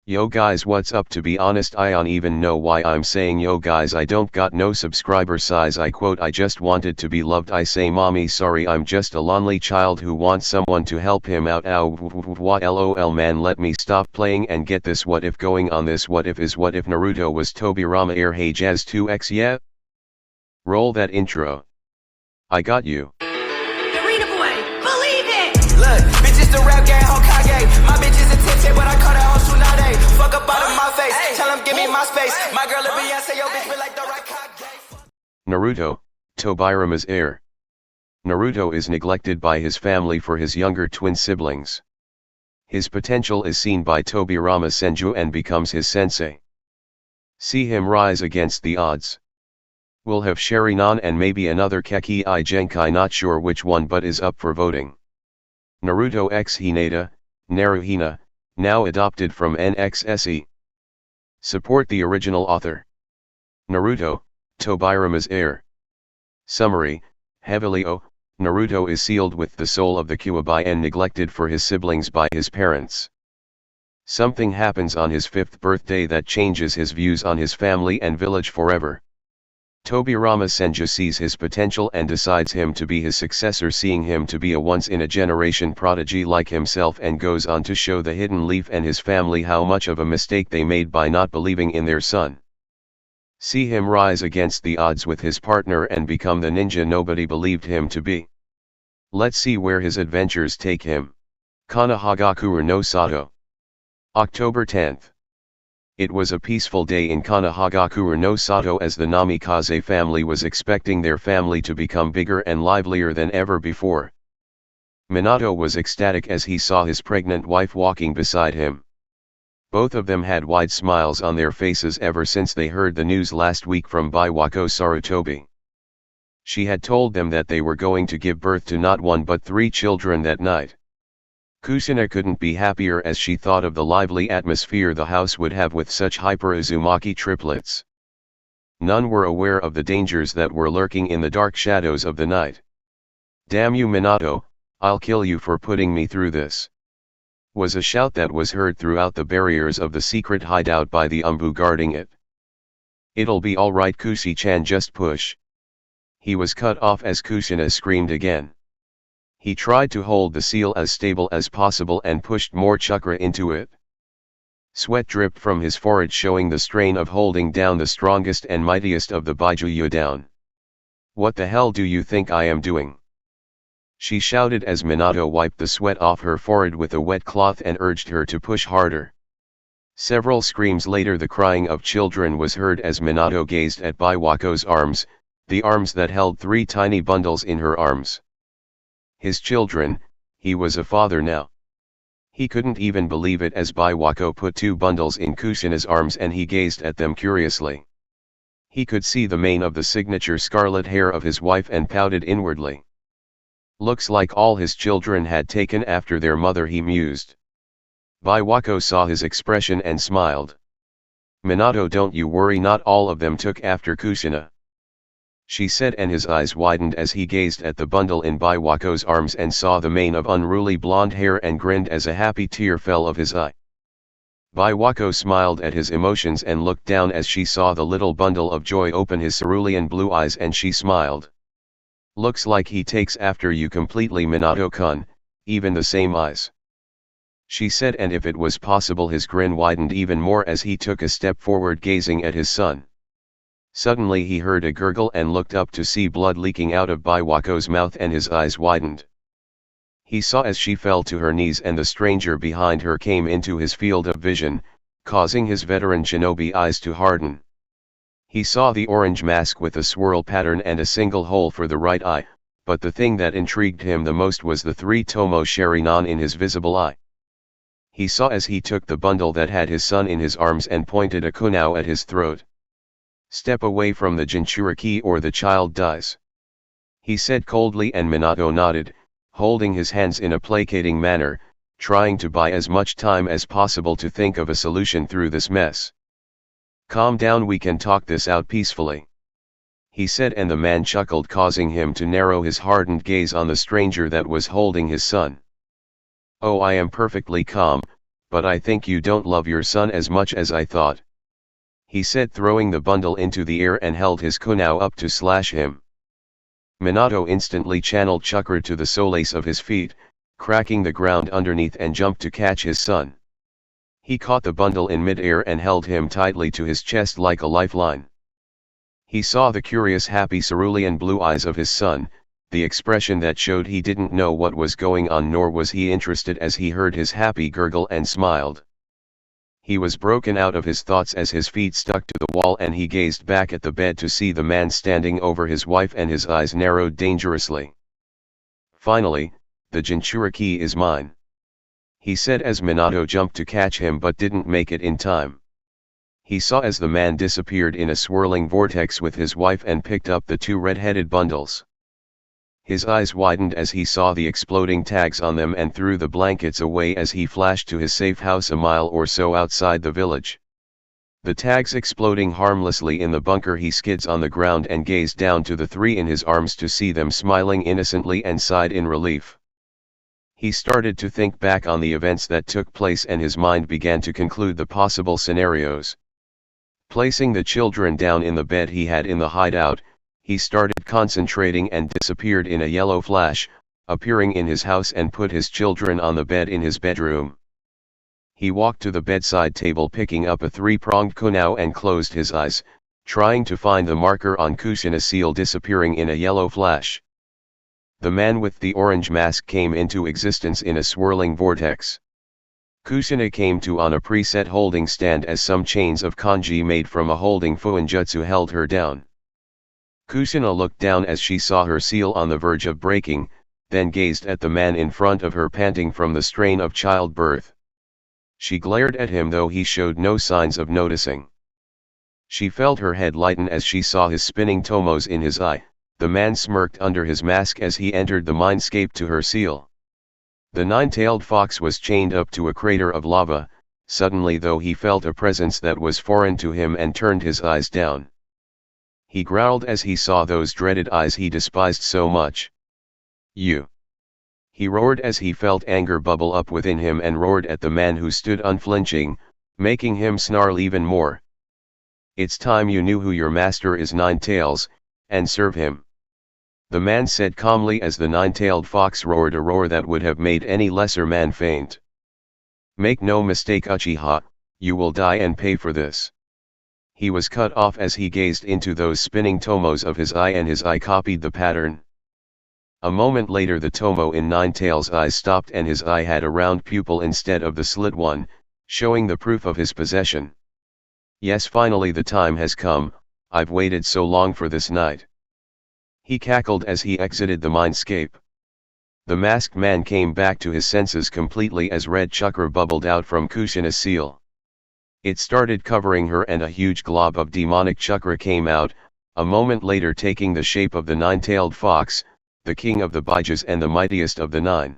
Yo guys, what's up? To be honest, I don't even know why I'm saying yo guys. I don't got no subscriber size. I quote, I just wanted to be loved. I say mommy sorry, I'm just a lonely child who wants someone to help him out. Ow, what lol man, let me stop playing and get this what if going on. This what if is what if Naruto was Tobirama Heir Hey Jazz 2x. Yeah? Roll that intro. I got you. Look, bitches the rap gang, Hokage. My bitch is a tete, but I call her on Tsunade. Fuck up out of my face, tell him give me my space. My girl a Beyonce, yo bitch be like the right Kage. Naruto, Tobirama's heir. Naruto is neglected by his family for his younger twin siblings. His potential is seen by Tobirama Senju and becomes his sensei. See him rise against the odds. We'll have Sharingan and maybe another Keki I Genkai, not sure which one, but is up for voting. Naruto x Hinata, Naruhina, now adopted from NXSE. Support the original author. Naruto, Tobirama's heir. Summary, heavily Naruto is sealed with the soul of the Kyuubi and neglected for his siblings by his parents. Something happens on his 5th birthday that changes his views on his family and village forever. Tobirama Senju sees his potential and decides him to be his successor, seeing him to be a once-in-a-generation prodigy like himself, and goes on to show the Hidden Leaf and his family how much of a mistake they made by not believing in their son. See him rise against the odds with his partner and become the ninja nobody believed him to be. Let's see where his adventures take him. Konohagakure no Sato. October 10th. It was a peaceful day in Konohagakure no Sato as the Namikaze family was expecting their family to become bigger and livelier than ever before. Minato was ecstatic as he saw his pregnant wife walking beside him. Both of them had wide smiles on their faces ever since they heard the news last week from Biwako Sarutobi. She had told them that they were going to give birth to not 1 but 3 children that night. Kushina couldn't be happier as she thought of the lively atmosphere the house would have with such hyper Uzumaki triplets. None were aware of the dangers that were lurking in the dark shadows of the night. "Damn you Minato, I'll kill you for putting me through this," was a shout that was heard throughout the barriers of the secret hideout by the Umbu guarding it. "It'll be alright Kushi-chan, just push." He was cut off as Kushina screamed again. He tried to hold the seal as stable as possible and pushed more chakra into it. Sweat dripped from his forehead, showing the strain of holding down the strongest and mightiest of the Baijuyu down. "What the hell do you think I am doing?" she shouted as Minato wiped the sweat off her forehead with a wet cloth and urged her to push harder. Several screams later, the crying of children was heard as Minato gazed at Biwako's arms, the arms that held 3 tiny bundles in her arms. His children, he was a father now. He couldn't even believe it as Biwako put 2 bundles in Kushina's arms and he gazed at them curiously. He could see the mane of the signature scarlet hair of his wife and pouted inwardly. Looks like all his children had taken after their mother, he mused. Biwako saw his expression and smiled. "Minato, don't you worry, not all of them took after Kushina," she said, and his eyes widened as he gazed at the bundle in Biwako's arms and saw the mane of unruly blonde hair and grinned as a happy tear fell of his eye. Biwako smiled at his emotions and looked down as she saw the little bundle of joy open his cerulean blue eyes, and she smiled. "Looks like he takes after you completely, Minato-kun, even the same eyes," she said, and if it was possible his grin widened even more as he took a step forward gazing at his son. Suddenly he heard a gurgle and looked up to see blood leaking out of Biwako's mouth, and his eyes widened. He saw as she fell to her knees and the stranger behind her came into his field of vision, causing his veteran shinobi eyes to harden. He saw the orange mask with a swirl pattern and a single hole for the right eye, but the thing that intrigued him the most was the 3 tomo Sharingan in his visible eye. He saw as he took the bundle that had his son in his arms and pointed a kunao at his throat. "Step away from the Jinchuriki or the child dies," he said coldly, and Minato nodded, holding his hands in a placating manner, trying to buy as much time as possible to think of a solution through this mess. "Calm down, we can talk this out peacefully," he said, and the man chuckled, causing him to narrow his hardened gaze on the stranger that was holding his son. "Oh, I am perfectly calm, But I think you don't love your son as much as I thought," he said, throwing the bundle into the air and held his kunai up to slash him. Minato instantly channeled chakra to the soles of his feet, cracking the ground underneath, and jumped to catch his son. He caught the bundle in mid-air and held him tightly to his chest like a lifeline. He saw the curious, happy cerulean blue eyes of his son, the expression that showed he didn't know what was going on, nor was he interested, as he heard his happy gurgle and smiled. He was broken out of his thoughts as his feet stuck to the wall and he gazed back at the bed to see the man standing over his wife, and his eyes narrowed dangerously. "Finally, the Jinchuriki is mine," he said as Minato jumped to catch him but didn't make it in time. He saw as the man disappeared in a swirling vortex with his wife and picked up the two red-headed bundles. His eyes widened as he saw the exploding tags on them and threw the blankets away as he flashed to his safe house a mile or so outside the village. The tags exploding harmlessly in the bunker, he skids on the ground and gazed down to the three in his arms to see them smiling innocently and sighed in relief. He started to think back on the events that took place and his mind began to conclude the possible scenarios. Placing the children down in the bed he had in the hideout, he started concentrating and disappeared in a yellow flash, appearing in his house and put his children on the bed in his bedroom. He walked to the bedside table, picking up a three-pronged kunai and closed his eyes, trying to find the marker on Kushina's seal, disappearing in a yellow flash. The man with the orange mask came into existence in a swirling vortex. Kushina came to on a preset holding stand as some chains of kanji made from a holding fuinjutsu held her down. Kushina looked down as she saw her seal on the verge of breaking, then gazed at the man in front of her, panting from the strain of childbirth. She glared at him, though he showed no signs of noticing. She felt her head lighten as she saw his spinning tomos in his eye. The man smirked under his mask as he entered the mindscape to her seal. The nine-tailed fox was chained up to a crater of lava. Suddenly, though, he felt a presence that was foreign to him and turned his eyes down. He growled as he saw those dreaded eyes he despised so much. "You!" he roared as he felt anger bubble up within him and roared at the man who stood unflinching, making him snarl even more. "It's time you knew who your master is, Nine Tails, and serve him," the man said calmly as the nine-tailed fox roared a roar that would have made any lesser man faint. "Make no mistake, Uchiha, you will die and pay for this." He was cut off as he gazed into those spinning tomos of his eye, and his eye copied the pattern. A moment later the tomo in Ninetail's eyes stopped and his eye had a round pupil instead of the slit one, showing the proof of his possession. "Yes, finally the time has come. I've waited so long for this night," he cackled as he exited the mindscape. The masked man came back to his senses completely as red chakra bubbled out from Kushina's seal. It started covering her and a huge glob of demonic chakra came out, a moment later taking the shape of the nine-tailed fox, the king of the Baijas and the mightiest of the nine.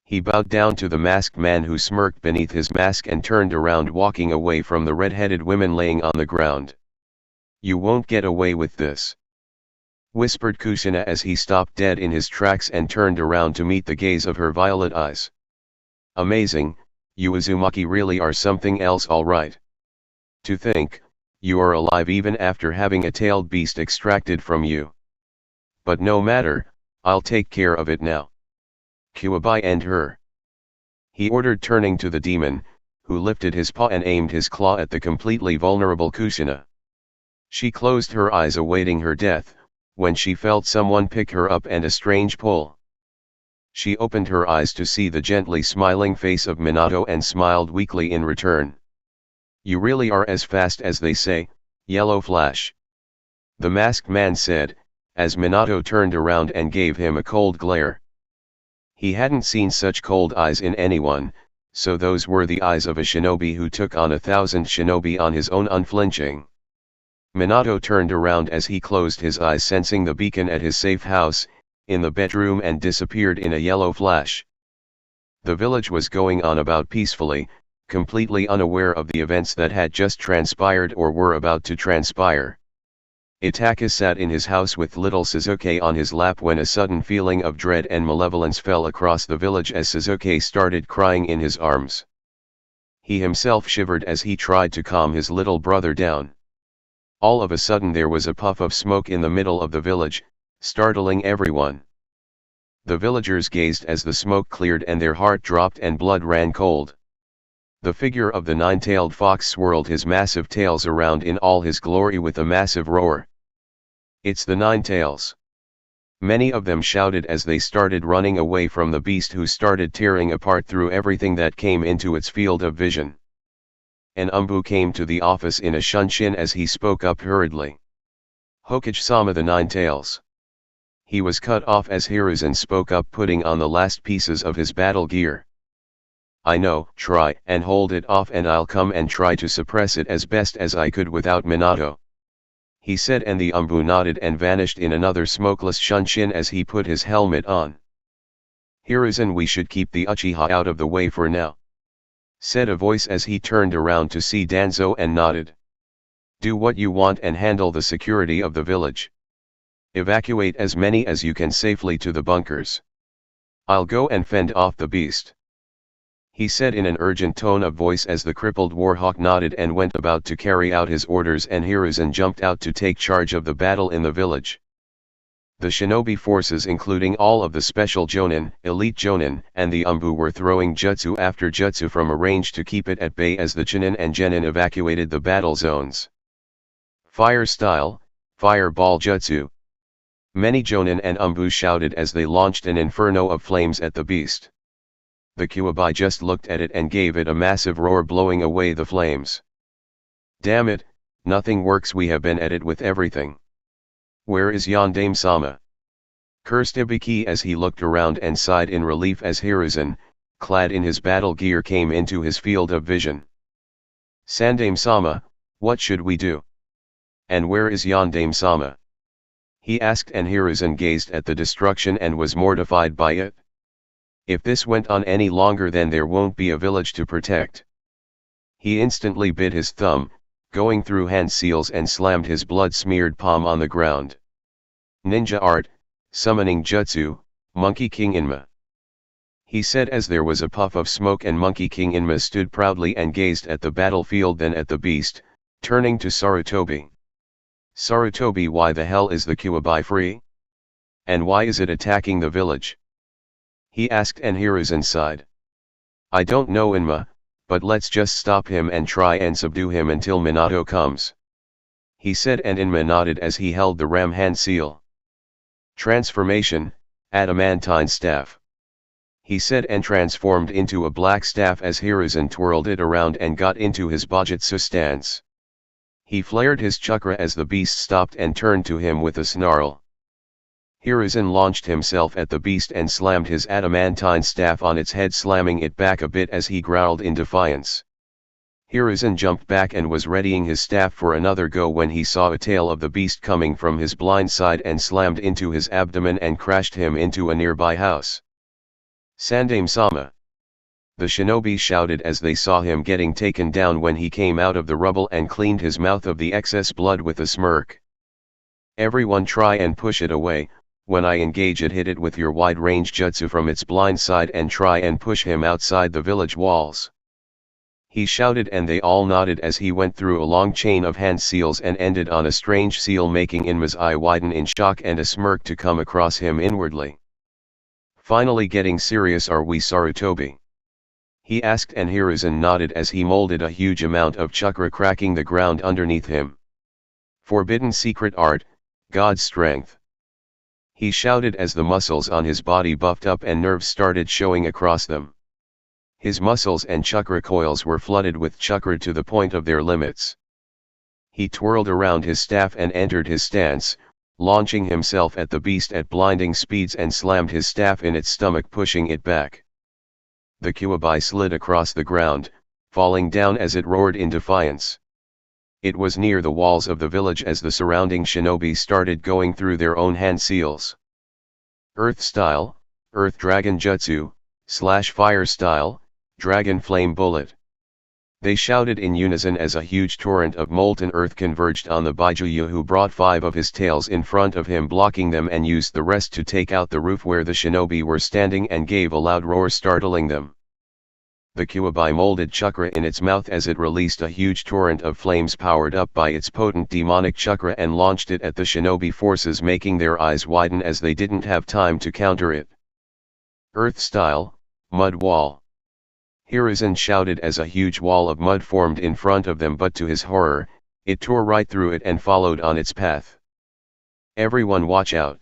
He bowed down to the masked man who smirked beneath his mask and turned around, walking away from the red-headed women laying on the ground. "You won't get away with this," whispered Kushina as he stopped dead in his tracks and turned around to meet the gaze of her violet eyes. "Amazing, you Uzumaki really are something else, all right. To think, you are alive even after having a tailed beast extracted from you. But no matter, I'll take care of it now. Kuwabai and her," he ordered, turning to the demon, who lifted his paw and aimed his claw at the completely vulnerable Kushina. She closed her eyes awaiting her death, when she felt someone pick her up and a strange pull. She opened her eyes to see the gently smiling face of Minato and smiled weakly in return. "You really are as fast as they say, Yellow Flash," the masked man said, as Minato turned around and gave him a cold glare. He hadn't seen such cold eyes in anyone, so those were the eyes of a shinobi who took on 1,000 shinobi on his own, unflinching. Minato turned around as he closed his eyes, sensing the beacon at his safe house, in the bedroom, and disappeared in a yellow flash. The village was going on about peacefully, completely unaware of the events that had just transpired or were about to transpire. Itaka sat in his house with little Suzuki on his lap when a sudden feeling of dread and malevolence fell across the village as Suzuki started crying in his arms. He himself shivered as he tried to calm his little brother down. All of a sudden there was a puff of smoke in the middle of the village, startling everyone. The villagers gazed as the smoke cleared and their heart dropped and blood ran cold. The figure of the nine-tailed fox swirled his massive tails around in all his glory with a massive roar. "It's the Nine Tails!" Many of them shouted as they started running away from the beast, who started tearing apart through everything that came into its field of vision. An Umbu came to the office in a shunshin as he spoke up hurriedly. "Hokage-sama, the Nine Tails." He was cut off as Hiruzen spoke up, putting on the last pieces of his battle gear. "I know, try and hold it off and I'll come and try to suppress it as best as I could without Minato," he said, and the Umbu nodded and vanished in another smokeless shunshin as he put his helmet on. "Hiruzen, we should keep the Uchiha out of the way for now," said a voice as he turned around to see Danzo and nodded. "Do what you want and handle the security of the village. Evacuate as many as you can safely to the bunkers. I'll go and fend off the beast," he said in an urgent tone of voice as the crippled warhawk nodded and went about to carry out his orders, and Hiruzen jumped out to take charge of the battle in the village. The shinobi forces, including all of the special jonin, elite jonin, and the Umbu, were throwing jutsu after jutsu from a range to keep it at bay as the chunin and genin evacuated the battle zones. "Fire style, fireball jutsu!" Many jonin and Umbu shouted as they launched an inferno of flames at the beast. The Kyuubi just looked at it and gave it a massive roar, blowing away the flames. "Damn it, nothing works, we have been at it with everything. Where is Yondaime-sama?" cursed Ibiki as he looked around and sighed in relief as Hiruzen, clad in his battle gear, came into his field of vision. "Sandaime-sama, what should we do? And where is Yondaime-sama?" he asked, and Hiruzen gazed at the destruction and was mortified by it. If this went on any longer, then there won't be a village to protect. He instantly bit his thumb, going through hand seals, and slammed his blood-smeared palm on the ground. "Ninja art, summoning jutsu, Monkey King Inma," he said as there was a puff of smoke, and Monkey King Inma stood proudly and gazed at the battlefield, then at the beast, turning to Sarutobi. "Sarutobi, why the hell is the Kyuubi free? And why is it attacking the village?" he asked, and Hiruzen sighed. "I don't know, Inma, but let's just stop him and try and subdue him until Minato comes," he said, and Inma nodded as he held the ram hand seal. "Transformation, adamantine staff," he said, and transformed into a black staff as Hiruzen twirled it around and got into his Bojutsu stance. He flared his chakra as the beast stopped and turned to him with a snarl. Hiruzen launched himself at the beast and slammed his adamantine staff on its head, slamming it back a bit as he growled in defiance. Hiruzen jumped back and was readying his staff for another go when he saw a tail of the beast coming from his blind side and slammed into his abdomen and crashed him into a nearby house. "Sandaime-sama!" the shinobi shouted as they saw him getting taken down when he came out of the rubble and cleaned his mouth of the excess blood with a smirk. "Everyone try and push it away. When I engage it, hit it with your wide-range jutsu from its blind side and try and push him outside the village walls," he shouted, and they all nodded as he went through a long chain of hand seals and ended on a strange seal, making Inma's eye widen in shock and a smirk to come across him inwardly. "Finally getting serious, are we, Sarutobi?" he asked, and Hiruzen nodded as he molded a huge amount of chakra, cracking the ground underneath him. "Forbidden secret art, God's strength," he shouted as the muscles on his body buffed up and nerves started showing across them. His muscles and chakra coils were flooded with chakra to the point of their limits. He twirled around his staff and entered his stance, launching himself at the beast at blinding speeds, and slammed his staff in its stomach, pushing it back. The Kyuubi slid across the ground, falling down as it roared in defiance. It was near the walls of the village as the surrounding shinobi started going through their own hand seals. "Earth style, Earth Dragon Jutsu, / Fire style, Dragon Flame Bullet," they shouted in unison as a huge torrent of molten earth converged on the Baijuyu, who brought 5 of his tails in front of him, blocking them, and used the rest to take out the roof where the shinobi were standing, and gave a loud roar, startling them. the Kyuubi molded chakra in its mouth as it released a huge torrent of flames powered up by its potent demonic chakra and launched it at the shinobi forces, making their eyes widen as they didn't have time to counter it. Earth style, mud wall. Hiruzen shouted as a huge wall of mud formed in front of them, but to his horror, it tore right through it and followed on its path. Everyone watch out!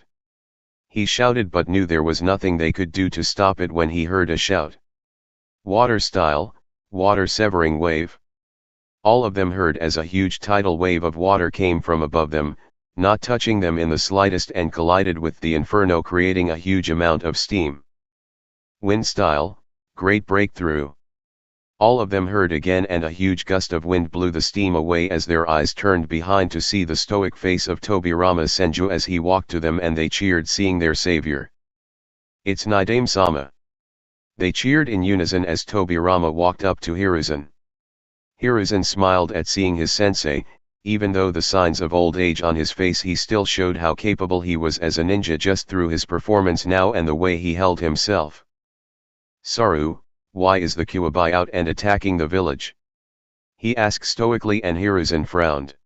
He shouted, but knew there was nothing they could do to stop it when he heard a shout. Water style, water severing wave. All of them heard as a huge tidal wave of water came from above them, not touching them in the slightest, and collided with the inferno, creating a huge amount of steam. Wind style, great breakthrough. All of them heard again, and a huge gust of wind blew the steam away as their eyes turned behind to see the stoic face of Tobirama Senju as he walked to them, and they cheered seeing their savior. It's Nidame-sama. They cheered in unison as Tobirama walked up to Hiruzen. Hiruzen smiled at seeing his sensei. Even though the signs of old age on his face, he still showed how capable he was as a ninja just through his performance now and the way he held himself. Saru, why is the Kyuubi out and attacking the village? He asked stoically, and Hiruzen frowned.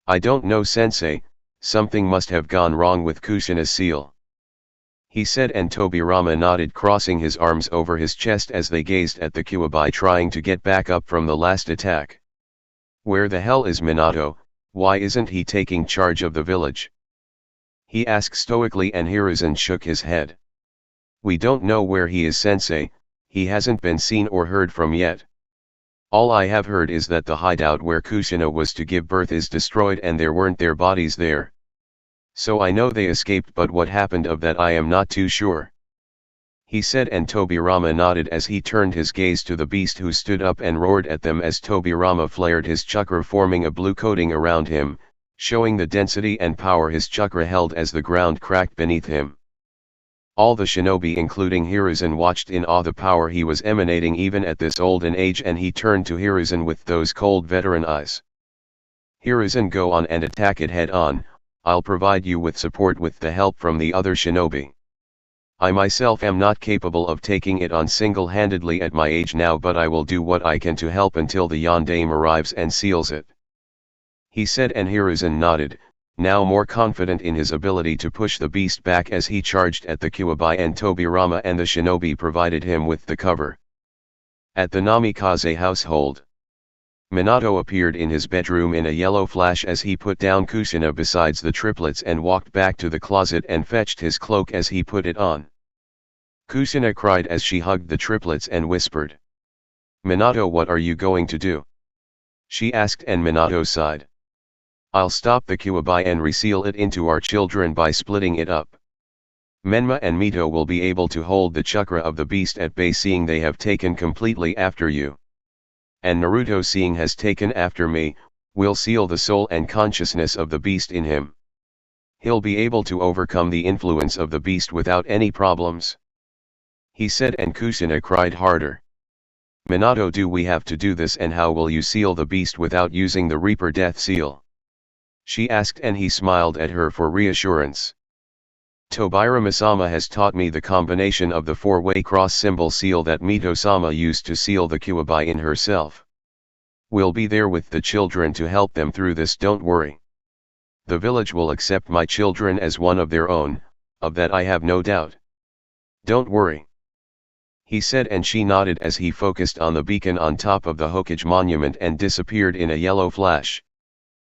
I don't know, sensei, something must have gone wrong with Kushina's seal, he said, and Tobirama nodded, crossing his arms over his chest as they gazed at the Kyuubi trying to get back up from the last attack. Where the hell is Minato? Why isn't he taking charge of the village? He asked stoically, and Hiruzen shook his head. We don't know where he is, sensei, he hasn't been seen or heard from yet. All I have heard is that the hideout where Kushina was to give birth is destroyed and there weren't their bodies there. So I know they escaped, but what happened of that I am not too sure, he said, and Tobirama nodded as he turned his gaze to the beast, who stood up and roared at them as Tobirama flared his chakra, forming a blue coating around him, showing the density and power his chakra held as the ground cracked beneath him. All the shinobi including Hiruzen watched in awe the power he was emanating even at this old an age, and he turned to Hiruzen with those cold veteran eyes. Hiruzen, go on and attack it head on, I'll provide you with support with the help from the other shinobi. I myself am not capable of taking it on single-handedly at my age now, but I will do what I can to help until the Yondaime arrives and seals it, he said, and Hiruzen nodded, now more confident in his ability to push the beast back as he charged at the Kyuubi, and Tobirama and the shinobi provided him with the cover. At the Namikaze household, Minato appeared in his bedroom in a yellow flash as he put down Kushina besides the triplets and walked back to the closet and fetched his cloak as he put it on. Kushina cried as she hugged the triplets and whispered, Minato, what are you going to do? She asked, and Minato sighed. I'll stop the Kyuubi and reseal it into our children by splitting it up. Menma and Mito will be able to hold the chakra of the beast at bay, seeing they have taken completely after you. And Naruto, seeing has taken after me, will seal the soul and consciousness of the beast in him. He'll be able to overcome the influence of the beast without any problems, he said, and Kushina cried harder. Minato, do we have to do this, and how will you seal the beast without using the Reaper Death Seal? She asked, and he smiled at her for reassurance. Tobirama-sama has taught me the combination of the four-way cross symbol seal that Mito-sama used to seal the Kyuubi in herself. We'll be there with the children to help them through this, don't worry. The village will accept my children as one of their own, of that I have no doubt. Don't worry, he said, and she nodded as he focused on the beacon on top of the Hokage monument and disappeared in a yellow flash.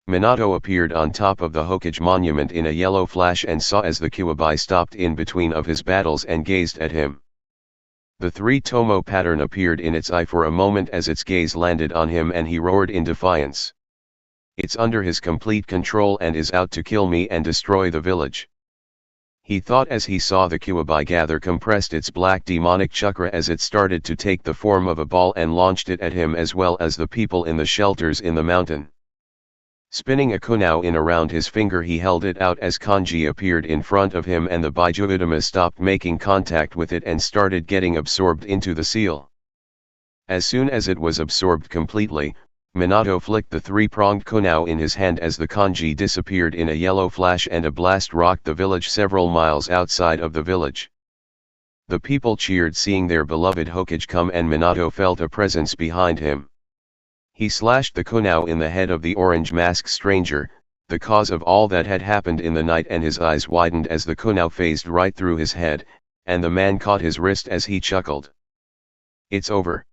Minato appeared on top of the Hokage monument in a yellow flash and saw as the Kyuubi stopped in between of his battles and gazed at him. The three-tomo pattern appeared in its eye for a moment as its gaze landed on him, and he roared in defiance. It's under his complete control and is out to kill me and destroy the village, he thought as he saw the Kyuubi gather compressed its black demonic chakra as it started to take the form of a ball and launched it at him as well as the people in the shelters in the mountain. Spinning a kunao in around his finger, he held it out as kanji appeared in front of him, and the Baijuutama stopped making contact with it and started getting absorbed into the seal. As soon as it was absorbed completely, Minato flicked the three-pronged kunao in his hand as the kanji disappeared in a yellow flash, and a blast rocked the village several miles outside of the village. The people cheered seeing their beloved Hokage come, and Minato felt a presence behind him. He slashed the kunao in the head of the orange-masked stranger, the cause of all that had happened in the night, and his eyes widened as the kunao phased right through his head, and the man caught his wrist as he chuckled. "It's over,"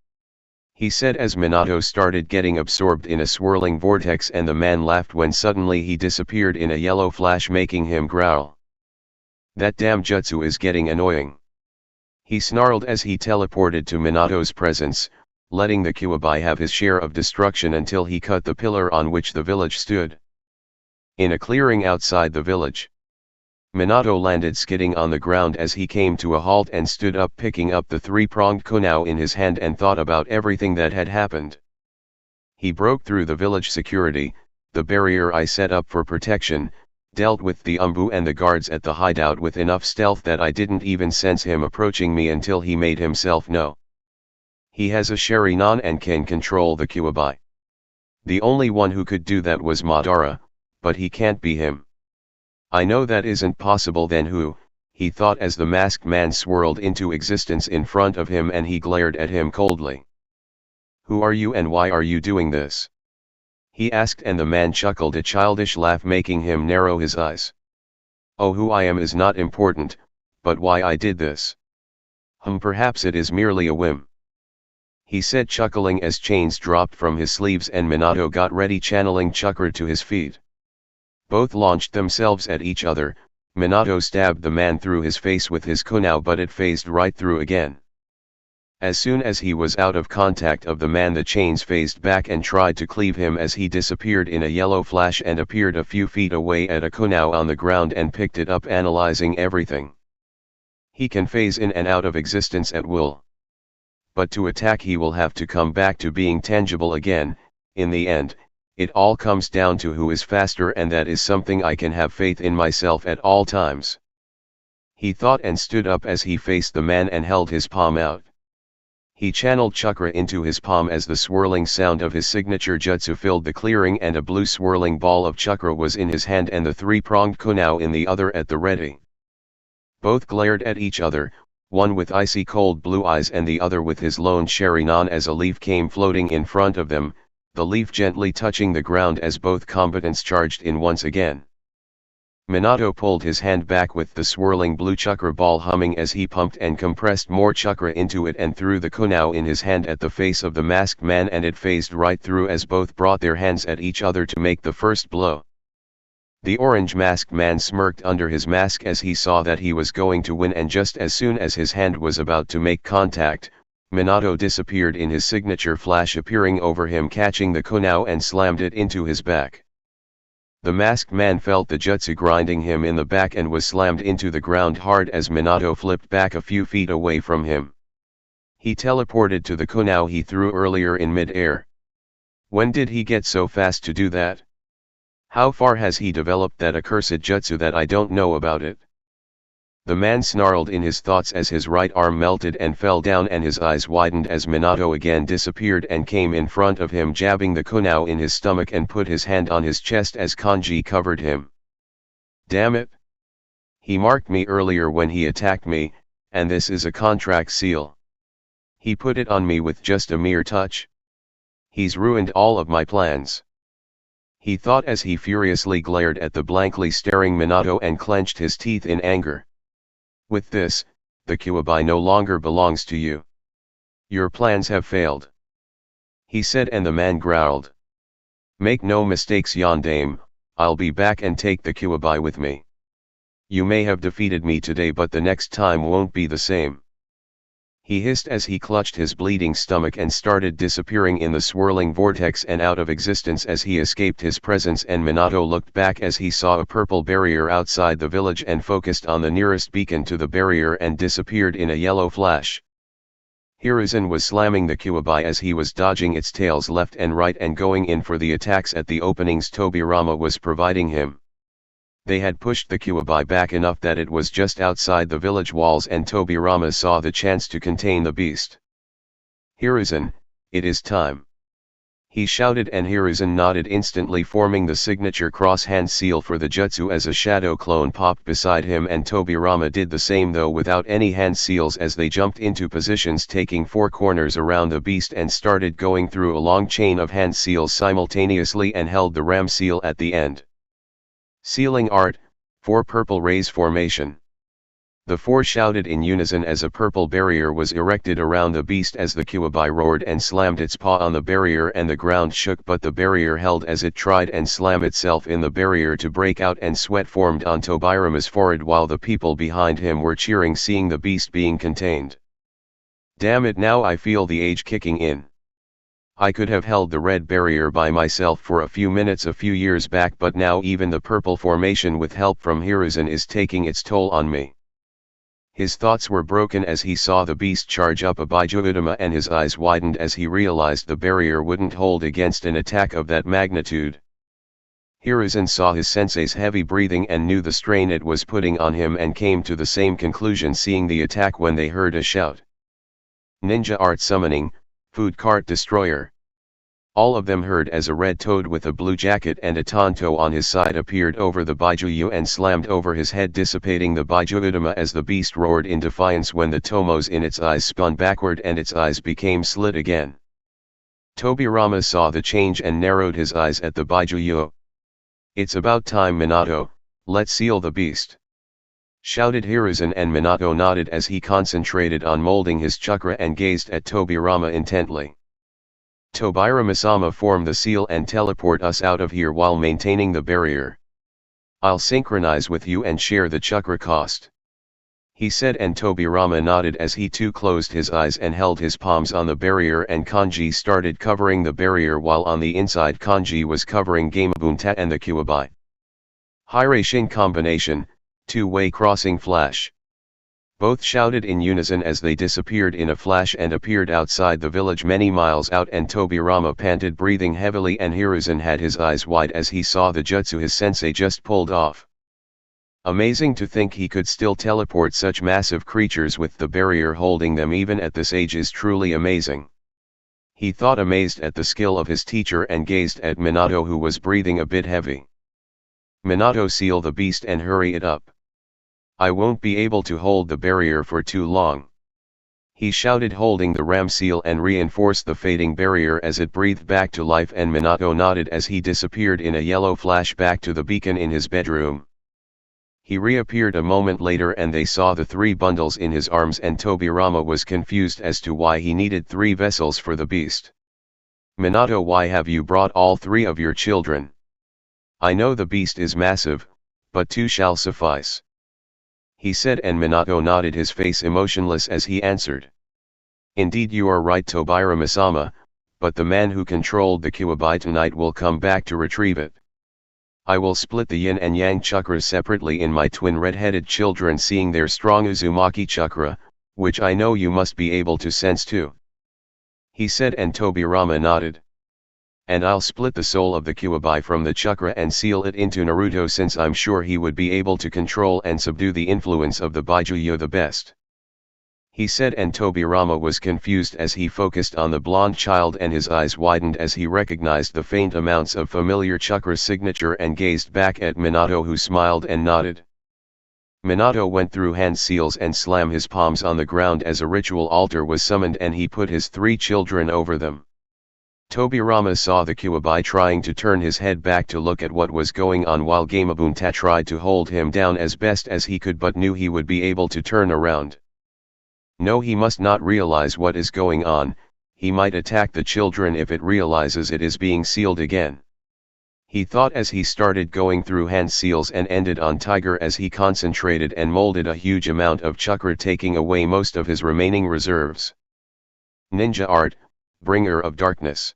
he said as Minato started getting absorbed in a swirling vortex, and the man laughed when suddenly he disappeared in a yellow flash, making him growl. "That damn jutsu is getting annoying," he snarled as he teleported to Minato's presence, letting the Kyuubi have his share of destruction until he cut the pillar on which the village stood. In a clearing outside the village, Minato landed skidding on the ground as he came to a halt and stood up, picking up the three-pronged kunao in his hand, and thought about everything that had happened. He broke through the village security, the barrier I set up for protection, dealt with the Umbu and the guards at the hideout with enough stealth that I didn't even sense him approaching me until he made himself known. He has a Sharingan and can control the Kyuubi. The only one who could do that was Madara, but he can't be him. I know that isn't possible. Then who? He thought as the masked man swirled into existence in front of him, and he glared at him coldly. "Who are you and why are you doing this?" he asked, and the man chuckled a childish laugh, making him narrow his eyes. "Oh, who I am is not important, but why I did this. Perhaps it is merely a whim," he said, chuckling as chains dropped from his sleeves and Minato got ready, channeling chakra to his feet. Both launched themselves at each other. Minato stabbed the man through his face with his kunao, but it phased right through again. As soon as he was out of contact of the man, the chains phased back and tried to cleave him as he disappeared in a yellow flash and appeared a few feet away at a kunao on the ground and picked it up, analyzing everything. He can phase in and out of existence at will. But to attack he will have to come back to being tangible again. In the end, it all comes down to who is faster, and that is something I can have faith in myself at all times. He thought and stood up as he faced the man and held his palm out. He channeled chakra into his palm as the swirling sound of his signature jutsu filled the clearing, and a blue swirling ball of chakra was in his hand and the three-pronged kunao in the other at the ready. Both glared at each other, one with icy cold blue eyes and the other with his lone Sharingan, as a leaf came floating in front of them, the leaf gently touching the ground as both combatants charged in once again. Minato pulled his hand back with the swirling blue chakra ball humming as he pumped and compressed more chakra into it and threw the kunao in his hand at the face of the masked man, and it phased right through as both brought their hands at each other to make the first blow. The orange-masked man smirked under his mask as he saw that he was going to win, and just as soon as his hand was about to make contact, Minato disappeared in his signature flash, appearing over him, catching the kunao and slammed it into his back. The masked man felt the jutsu grinding him in the back and was slammed into the ground hard as Minato flipped back a few feet away from him. He teleported to the kunao he threw earlier in mid-air. When did he get so fast to do that? How far has he developed that accursed jutsu that I don't know about it? The man snarled in his thoughts as his right arm melted and fell down, and his eyes widened as Minato again disappeared and came in front of him, jabbing the kunao in his stomach, and put his hand on his chest as kanji covered him. "Damn it! He marked me earlier when he attacked me, and this is a contract seal. He put it on me with just a mere touch. He's ruined all of my plans," he thought as he furiously glared at the blankly staring Minato and clenched his teeth in anger. "With this, the Kyuubi no longer belongs to you. Your plans have failed," he said, and the man growled. "Make no mistakes, Yondaime, I'll be back and take the Kyuubi with me. You may have defeated me today, but the next time won't be the same," he hissed as he clutched his bleeding stomach and started disappearing in the swirling vortex and out of existence as he escaped his presence. And Minato looked back as he saw a purple barrier outside the village and focused on the nearest beacon to the barrier and disappeared in a yellow flash. Hiruzen was slamming the Kyuubi as he was dodging its tails left and right and going in for the attacks at the openings Tobirama was providing him. They had pushed the Kyuubi back enough that it was just outside the village walls, and Tobirama saw the chance to contain the beast. "Hiruzen, it is time," He shouted and Hiruzen nodded instantly, forming the signature cross-hand seal for the jutsu as a shadow clone popped beside him, and Tobirama did the same, though without any hand seals, as they jumped into positions taking 4 corners around the beast and started going through a long chain of hand seals simultaneously and held the ram seal at the end. Sealing art, 4 purple rays formation. The 4 shouted in unison as a purple barrier was erected around the beast as the Kyuubi roared and slammed its paw on the barrier, and the ground shook, but the barrier held as it tried and slammed itself in the barrier to break out, and sweat formed on Tobirama's forehead while the people behind him were cheering, seeing the beast being contained. Damn it, now I feel the age kicking in. I could have held the red barrier by myself for a few minutes a few years back, but now even the purple formation with help from Hiruzen is taking its toll on me. His thoughts were broken as he saw the beast charge up a Biju Utama, and his eyes widened as he realized the barrier wouldn't hold against an attack of that magnitude. Hiruzen saw his sensei's heavy breathing and knew the strain it was putting on him, and came to the same conclusion seeing the attack when they heard a shout. Ninja art summoning, food cart destroyer. All of them heard as a red toad with a blue jacket and a tanto on his side appeared over the Baijuyu and slammed over his head, dissipating the Biju Utama as the beast roared in defiance when the tomos in its eyes spun backward and its eyes became slit again. Tobirama saw the change and narrowed his eyes at the Baijuyu. "It's about time, Minato, let's seal the beast," shouted Hiruzen, and Minato nodded as he concentrated on molding his chakra and gazed at Tobirama intently. "Tobirama-sama, form the seal and teleport us out of here while maintaining the barrier. I'll synchronize with you and share the chakra cost," he said, and Tobirama nodded as he too closed his eyes and held his palms on the barrier, and kanji started covering the barrier while on the inside kanji was covering Gamabunta and the Kyuubi. Heir combination, two-way crossing flash. Both shouted in unison as they disappeared in a flash and appeared outside the village many miles out, and Tobirama panted, breathing heavily, and Hiruzen had his eyes wide as he saw the jutsu his sensei just pulled off. Amazing to think he could still teleport such massive creatures with the barrier holding them even at this age is truly amazing. He thought, amazed at the skill of his teacher, and gazed at Minato, who was breathing a bit heavy. "Minato, seal the beast and hurry it up. I won't be able to hold the barrier for too long," he shouted, holding the ram seal and reinforced the fading barrier as it breathed back to life, and Minato nodded as he disappeared in a yellow flash back to the beacon in his bedroom. He reappeared a moment later and they saw the 3 bundles in his arms, and Tobirama was confused as to why he needed 3 vessels for the beast. "Minato, why have you brought all 3 of your children? I know the beast is massive, but 2 shall suffice," he said, and Minato nodded, his face emotionless as he answered. "Indeed you are right, Tobirama-sama, but the man who controlled the Kyuubi tonight will come back to retrieve it. I will split the yin and yang chakras separately in my twin red-headed children, seeing their strong Uzumaki chakra, which I know you must be able to sense too," he said, and Tobirama nodded. "And I'll split the soul of the Kyuubi from the chakra and seal it into Naruto, since I'm sure he would be able to control and subdue the influence of the Baijuyu the best," he said, and Tobirama was confused as he focused on the blonde child, and his eyes widened as he recognized the faint amounts of familiar chakra signature and gazed back at Minato, who smiled and nodded. Minato went through hand seals and slammed his palms on the ground as a ritual altar was summoned, and he put his 3 children over them. Tobirama saw the Kyuubi trying to turn his head back to look at what was going on, while Gamabunta tried to hold him down as best as he could, but knew he would be able to turn around. No, he must not realize what is going on. He might attack the children if it realizes it is being sealed again, he thought as he started going through hand seals and ended on Tiger as he concentrated and molded a huge amount of chakra, taking away most of his remaining reserves. "Ninja art, bringer of darkness,"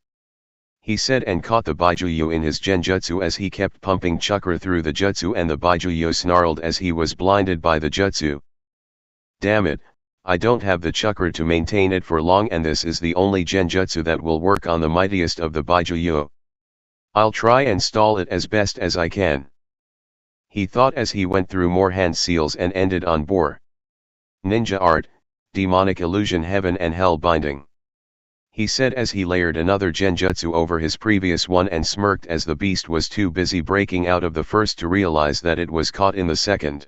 he said, and caught the Baijuyu in his genjutsu as he kept pumping chakra through the jutsu, and the Baijuyu snarled as he was blinded by the jutsu. "Damn it, I don't have the chakra to maintain it for long, and this is the only genjutsu that will work on the mightiest of the Baijuyu. I'll try and stall it as best as I can," he thought as he went through more hand seals and ended on Boar. "Ninja art, demonic illusion, heaven and hell binding," he said as he layered another genjutsu over his previous one and smirked as the beast was too busy breaking out of the first to realize that it was caught in the second.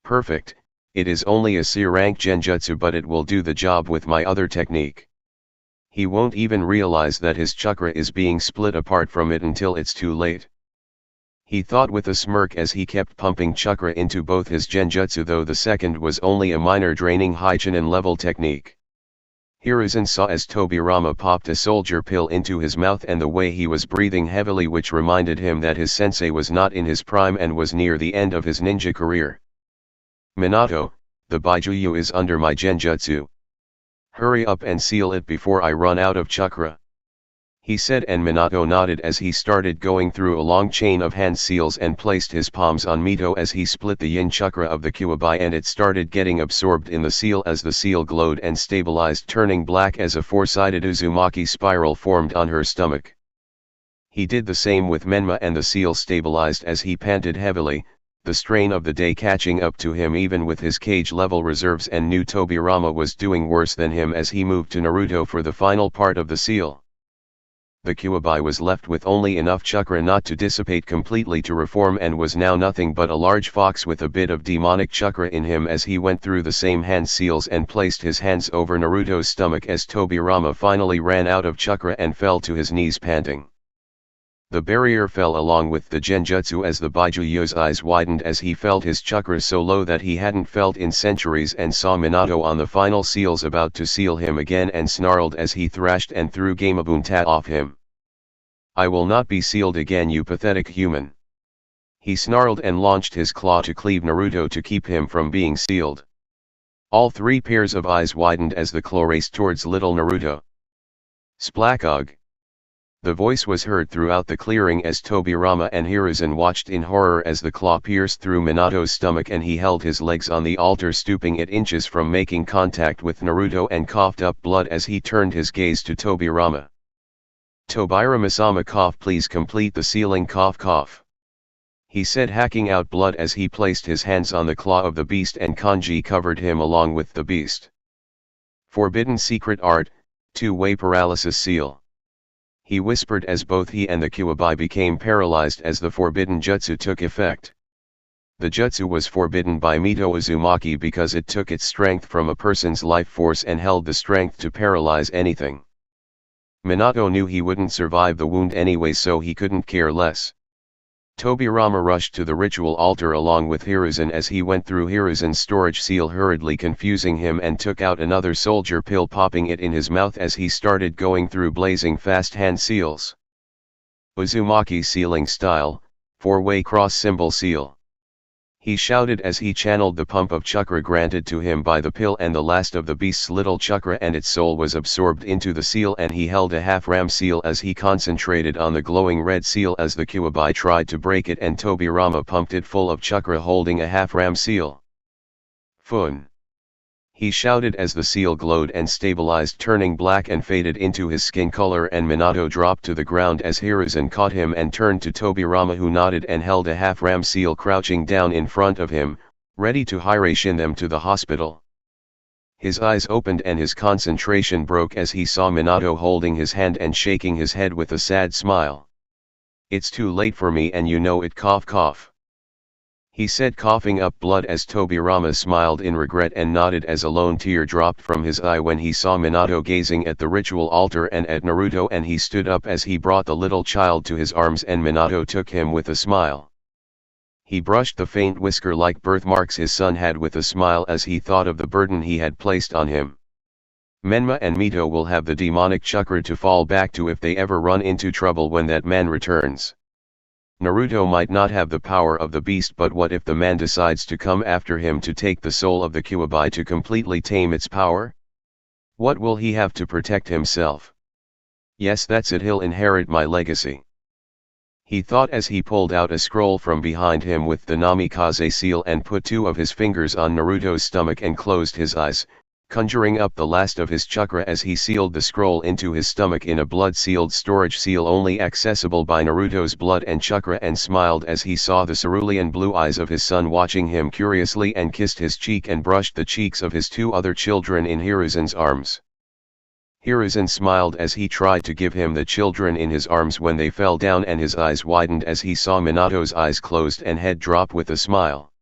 Perfect, it is only a C rank genjutsu but it will do the job with my other technique. He won't even realize that his chakra is being split apart from it until it's too late. He thought with a smirk as he kept pumping chakra into both his genjutsu, though the second was only a minor draining high Chunin level technique. Hiruzen saw as Tobirama popped a soldier pill into his mouth and the way he was breathing heavily, which reminded him that his sensei was not in his prime and was near the end of his ninja career. Minato, the Baijuyu is under my genjutsu. Hurry up and seal it before I run out of chakra, he said, and Minato nodded as he started going through a long chain of hand seals and placed his palms on Mito as he split the yin chakra of the Kyuubi, and it started getting absorbed in the seal as the seal glowed and stabilized, turning black as a four-sided Uzumaki spiral formed on her stomach. He did the same with Menma and the seal stabilized as he panted heavily, the strain of the day catching up to him even with his cage level reserves, and knew Tobirama was doing worse than him as he moved to Naruto for the final part of the seal. The Kyuubi was left with only enough chakra not to dissipate completely to reform and was now nothing but a large fox with a bit of demonic chakra in him as he went through the same hand seals and placed his hands over Naruto's stomach as Tobirama finally ran out of chakra and fell to his knees panting. The barrier fell along with the genjutsu as the Baijuyu's eyes widened as he felt his chakra so low that he hadn't felt in centuries, and saw Minato on the final seals about to seal him again and snarled as he thrashed and threw Gamabunta off him. I will not be sealed again, you pathetic human. He snarled and launched his claw to cleave Naruto to keep him from being sealed. All three pairs of eyes widened as the claw raced towards little Naruto. Splakog. The voice was heard throughout the clearing as Tobirama and Hiruzen watched in horror as the claw pierced through Minato's stomach and he held his legs on the altar, stooping it inches from making contact with Naruto, and coughed up blood as he turned his gaze to Tobirama. Tobirama-sama, cough, please complete the sealing, cough cough. He said, hacking out blood as he placed his hands on the claw of the beast and kanji covered him along with the beast. Forbidden secret art, two-way paralysis seal. He whispered as both he and the Kyuubi became paralyzed as the forbidden jutsu took effect. The jutsu was forbidden by Mito Uzumaki because it took its strength from a person's life force and held the strength to paralyze anything. Minato knew he wouldn't survive the wound anyway, so he couldn't care less. Tobirama rushed to the ritual altar along with Hiruzen as he went through Hiruzen's storage seal, hurriedly confusing him, and took out another soldier pill, popping it in his mouth as he started going through blazing fast hand seals. Uzumaki sealing style, four-way cross symbol seal. He shouted as he channeled the pump of chakra granted to him by the pill, and the last of the beast's little chakra and its soul was absorbed into the seal, and he held a half-ram seal as he concentrated on the glowing red seal as the Kyuubi tried to break it, and Tobirama pumped it full of chakra holding a half-ram seal. Fun! He shouted as the seal glowed and stabilized, turning black and faded into his skin color, and Minato dropped to the ground as Hiruzen caught him and turned to Tobirama, who nodded and held a half-ram seal crouching down in front of him, ready to Hirashin them to the hospital. His eyes opened and his concentration broke as he saw Minato holding his hand and shaking his head with a sad smile. It's too late for me and you know it, cough cough. He said, coughing up blood as Tobirama smiled in regret and nodded as a lone tear dropped from his eye when he saw Minato gazing at the ritual altar and at Naruto, and he stood up as he brought the little child to his arms, and Minato took him with a smile. He brushed the faint whisker-like birthmarks his son had with a smile as he thought of the burden he had placed on him. Menma and Mito will have the demonic chakra to fall back to if they ever run into trouble when that man returns. Naruto might not have the power of the beast, but what if the man decides to come after him to take the soul of the Kyuubi to completely tame its power? What will he have to protect himself? Yes, that's it, he'll inherit my legacy. He thought as he pulled out a scroll from behind him with the Namikaze seal and put two of his fingers on Naruto's stomach and closed his eyes, conjuring up the last of his chakra as he sealed the scroll into his stomach in a blood-sealed storage seal only accessible by Naruto's blood and chakra, and smiled as he saw the cerulean blue eyes of his son watching him curiously, and kissed his cheek and brushed the cheeks of his two other children in Hiruzen's arms. Hiruzen smiled as he tried to give him the children in his arms when they fell down, and his eyes widened as he saw Minato's eyes closed and head drop with a smile.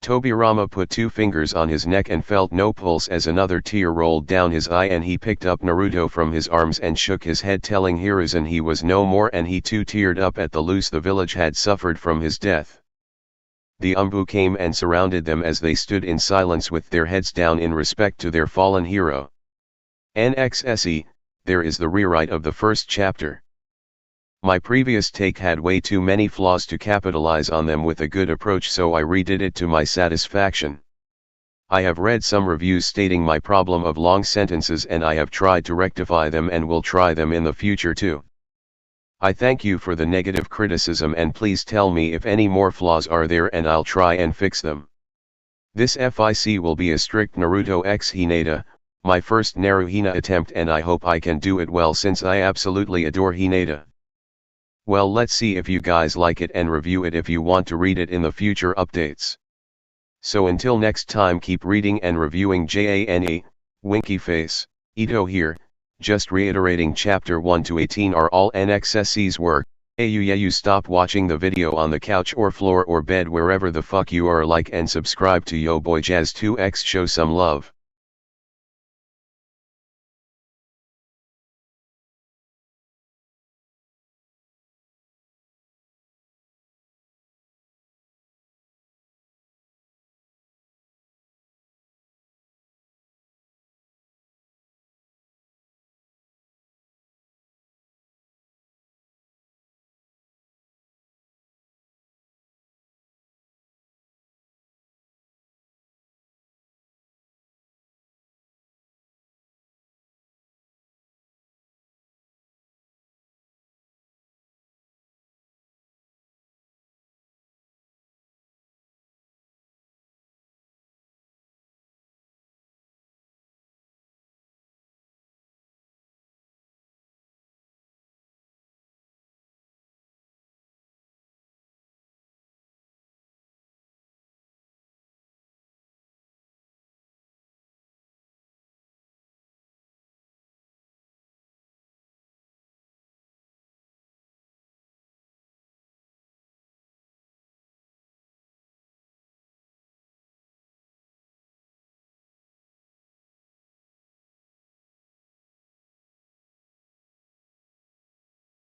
Tobirama put 2 fingers on his neck and felt no pulse as another tear rolled down his eye, and he picked up Naruto from his arms and shook his head, telling Hiruzen he was no more, and he too teared up at the loss the village had suffered from his death. The Umbu came and surrounded them as they stood in silence with their heads down in respect to their fallen hero. NXSE, there is the rewrite of the first chapter. My previous take had way too many flaws to capitalize on them with a good approach, so I redid it to my satisfaction. I have read some reviews stating my problem of long sentences, and I have tried to rectify them and will try them in the future too. I thank you for the negative criticism, and please tell me if any more flaws are there and I'll try and fix them. This FIC will be a strict Naruto x Hinata, my first Naruhina attempt, and I hope I can do it well since I absolutely adore Hinata. Well, let's see if you guys like it and review it if you want to read it in the future updates. So until next time, keep reading and reviewing JANE, Winky Face, Ito here, just reiterating chapter 1 to 18 are all NXSC's work. You stop watching the video on the couch or floor or bed, wherever the fuck you are, like and subscribe to Yo Boy Jazz 2X, show some love.